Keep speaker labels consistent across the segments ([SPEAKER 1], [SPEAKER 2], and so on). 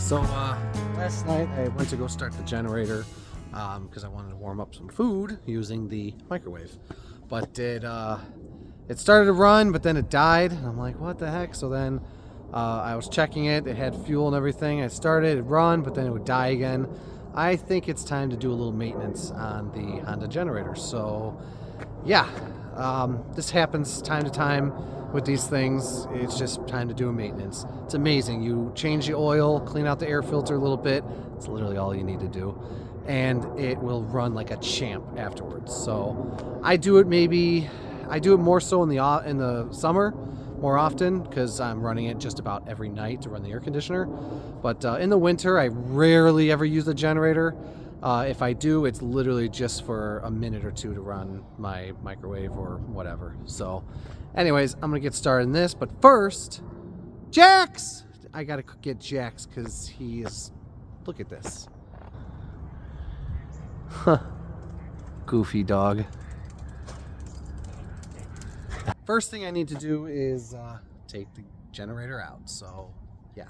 [SPEAKER 1] So last night I went to go start the generator because I wanted to warm up some food using the microwave. But it started to run, but then it died. And I'm like, what the heck? So then I was checking it. It had fuel and everything. I started, it'd run, but then it would die again. I think it's time to do a little maintenance on the Honda generator. So yeah, this happens time to time with these things. It's just time to do a maintenance. It's amazing. You change the oil, clean out the air filter a little bit. It's literally all you need to do. And it will run like a champ afterwards. So I do it more so in the summer more often because I'm running it just about every night to run the air conditioner. But in the winter, I rarely ever use the generator. If I do, it's literally just for a minute or two to run my microwave or whatever. So anyways, I'm gonna get started in this, but first, Jax! I gotta get Jax because he is, look at this. Huh. Goofy dog. First thing I need to do is take the generator out, so yeah.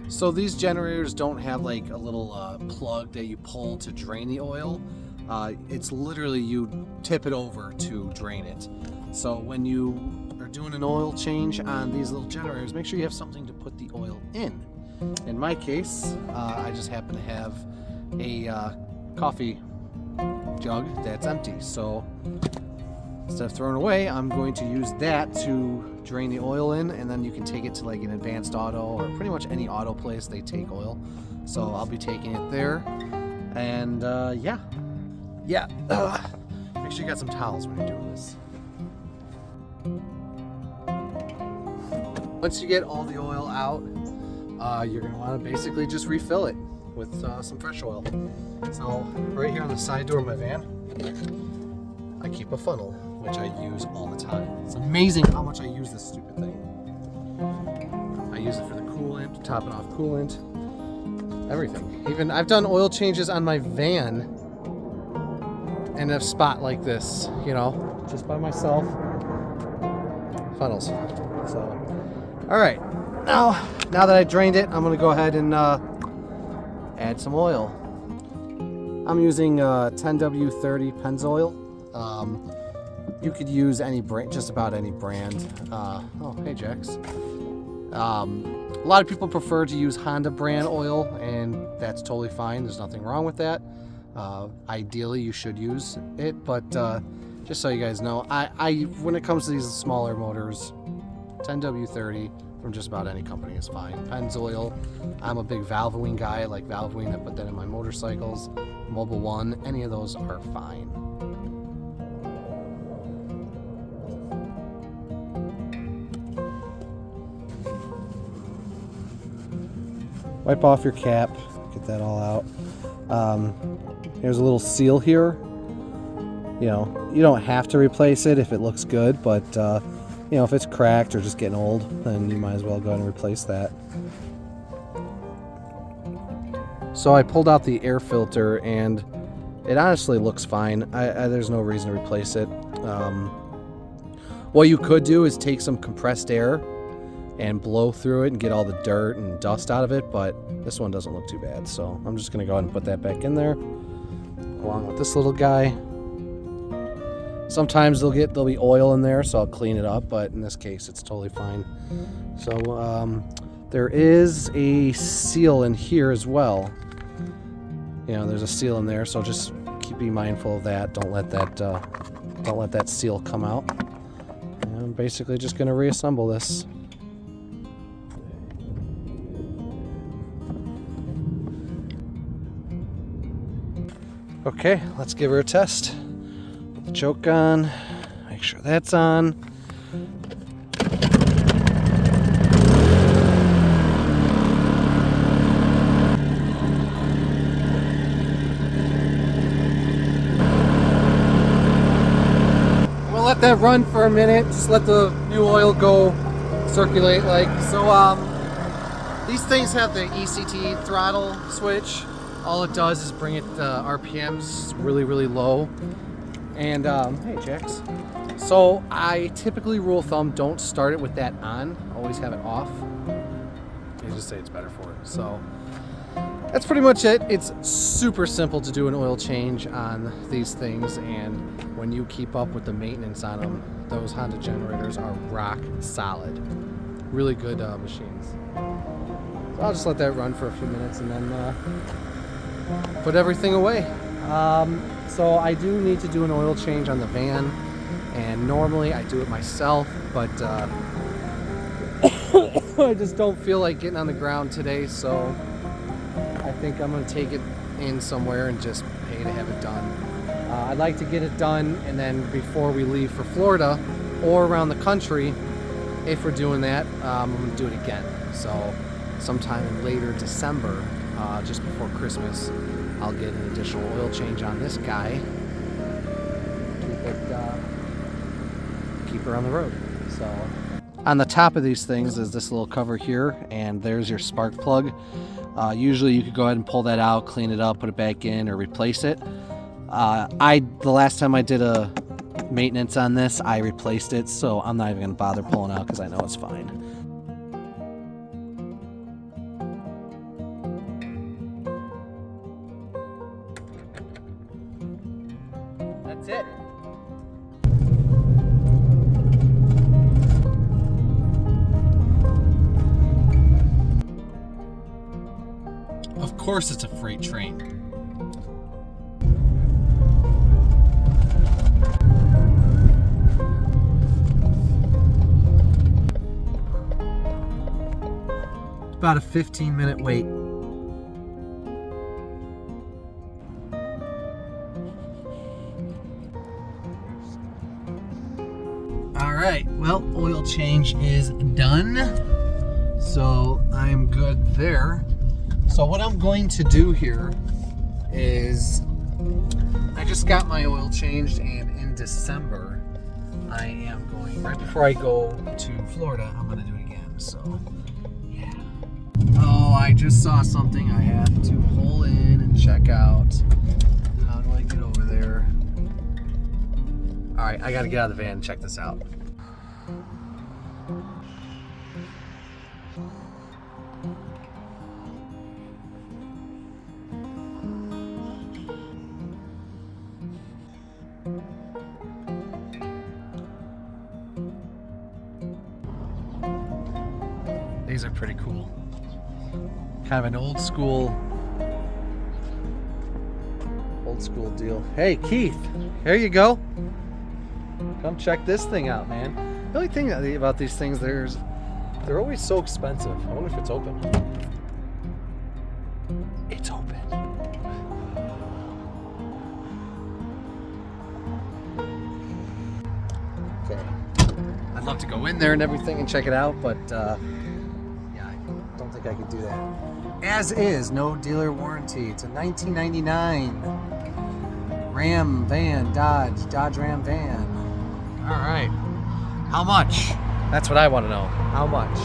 [SPEAKER 1] So these generators don't have like a little plug that you pull to drain the oil. It's literally you tip it over to drain it. So when you are doing an oil change on these little generators, make sure you have something to put the oil in. In my case, I just happen to have a coffee jug that's empty. So instead of throwing it away, I'm going to use that to drain the oil in, and then you can take it to like an Advanced Auto or pretty much any auto place they take oil. So I'll be taking it there, and yeah. Make sure you got some towels when you're doing this. Once you get all the oil out, you're going to want to basically just refill it with some fresh oil. So right here on the side door of my van, I keep a funnel, which I use all the time. It's amazing how much I use this stupid thing. I use it for the coolant, topping off coolant, everything. Even I've done oil changes on my van in a spot like this, you know, just by myself. Funnels. So, all right. Now that I drained it, I'm gonna go ahead and add some oil. I'm using 10W30 Pennzoil. You could use any brand, just about any brand. Oh, hey, Jax. A lot of people prefer to use Honda brand oil, and that's totally fine. There's nothing wrong with that. Ideally, you should use it, but just so you guys know, I when it comes to these smaller motors, 10W30 from just about any company is fine. Pennzoil, I'm a big Valvoline guy. I like Valvoline. I put that in my motorcycles. Mobil 1, any of those are fine. Wipe off your cap, get that all out. Here's a little seal here. You know, you don't have to replace it if it looks good, but you know, if it's cracked or just getting old, then you might as well go ahead and replace that. So I pulled out the air filter, and it honestly looks fine. There's no reason to replace it. What you could do is take some compressed air and blow through it and get all the dirt and dust out of it, but this one doesn't look too bad, so I'm just gonna go ahead and put that back in there along with this little guy. Sometimes there'll be oil in there, so I'll clean it up, but in this case it's totally fine. So there is a seal in here as well. You know, there's a seal in there, so just be mindful of that. Don't let that seal come out. And I'm basically just gonna reassemble this. Okay, let's give her a test. Put the choke on, make sure that's on. let that run for a minute. Just let the new oil go circulate. These things have the ECT throttle switch. All it does is bring it the RPMs really, really low. And hey, Jax. So I typically, rule of thumb, don't start it with that on. Always have it off. They just say it's better for it. So that's pretty much it. It's super simple to do an oil change on these things, and when you keep up with the maintenance on them, those Honda generators are rock solid. Really good machines. So I'll just let that run for a few minutes and then put everything away. So I do need to do an oil change on the van, and normally I do it myself, but I just don't feel like getting on the ground today, so I think I'm going to take it in somewhere and just pay to have it done. I'd like to get it done, and then before we leave for Florida or around the country, if we're doing that, I'm going to do it again. So sometime in later December, just before Christmas, I'll get an additional oil change on this guy. Keep her on the road. So on the top of these things is this little cover here, and there's your spark plug. Usually you could go ahead and pull that out, clean it up, put it back in, or replace it. The last time I did a maintenance on this, I replaced it, so I'm not even going to bother pulling out because I know it's fine. That's it. Of course it's a freight train. About a 15-minute wait. All right, well, oil change is done. So I'm good there. So what I'm going to do here is, I just got my oil changed, and in December I am going, right before I go to Florida, I'm going to do it again. So yeah. Oh, I just saw something I have to pull in and check out. How do I get over there? All right, I got to get out of the van and check this out. These are pretty cool. Kind of an old school deal. Hey, Keith, here you go. Come check this thing out, man. The only thing about these things, they're always so expensive. I wonder if it's open. It's open. Okay. I'd love to go in there and everything and check it out, but yeah, I don't think I could do that. As is, no dealer warranty. It's a 1999 Ram van, Dodge Ram van. All right. How much? That's what I want to know. How much?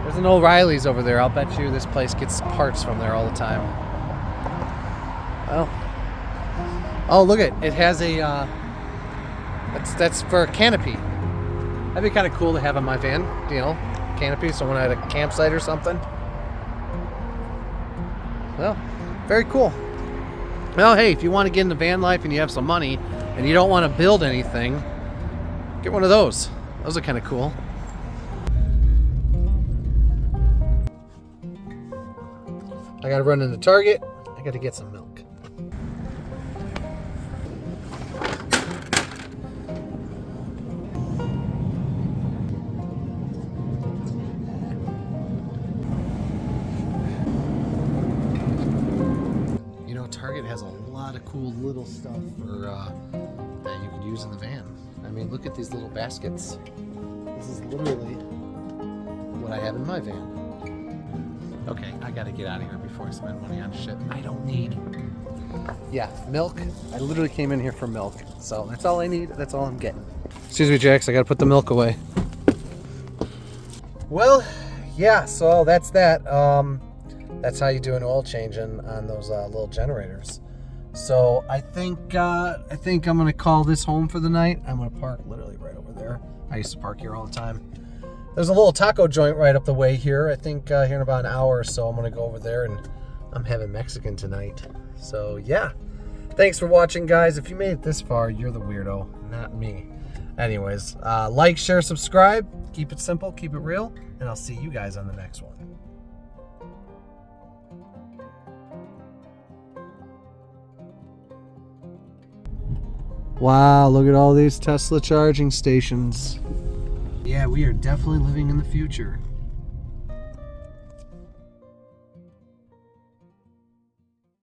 [SPEAKER 1] There's an O'Reilly's over there. I'll bet you this place gets parts from there all the time. Well. Oh, look it. It has a, that's for a canopy. That'd be kind of cool to have on my van, you know, canopy, so when I had a campsite or something. Well, very cool. Well, hey, if you want to get into van life and you have some money and you don't want to build anything, get one of those. Those are kind of cool. I got to run into Target. I got to get some milk. Target has a lot of cool little stuff for that you could use in the van. I mean, look at these little baskets. This is literally what I have in my van. Okay, I gotta get out of here before I spend money on shit I don't need. Yeah, milk. I literally came in here for milk. So that's all I need. That's all I'm getting. Excuse me, Jax. I gotta put the milk away. Well, yeah, so that's that. That's how you do an oil change on those little generators. So I think I'm gonna call this home for the night. I'm gonna park literally right over there. I used to park here all the time. There's a little taco joint right up the way here. I think here in about an hour or so I'm gonna go over there, and I'm having Mexican tonight. So yeah, thanks for watching, guys. If you made it this far, you're the weirdo, not me. Anyways, like, share, subscribe. Keep it simple, keep it real, and I'll see you guys on the next one. Wow, look at all these Tesla charging stations. Yeah, we are definitely living in the future.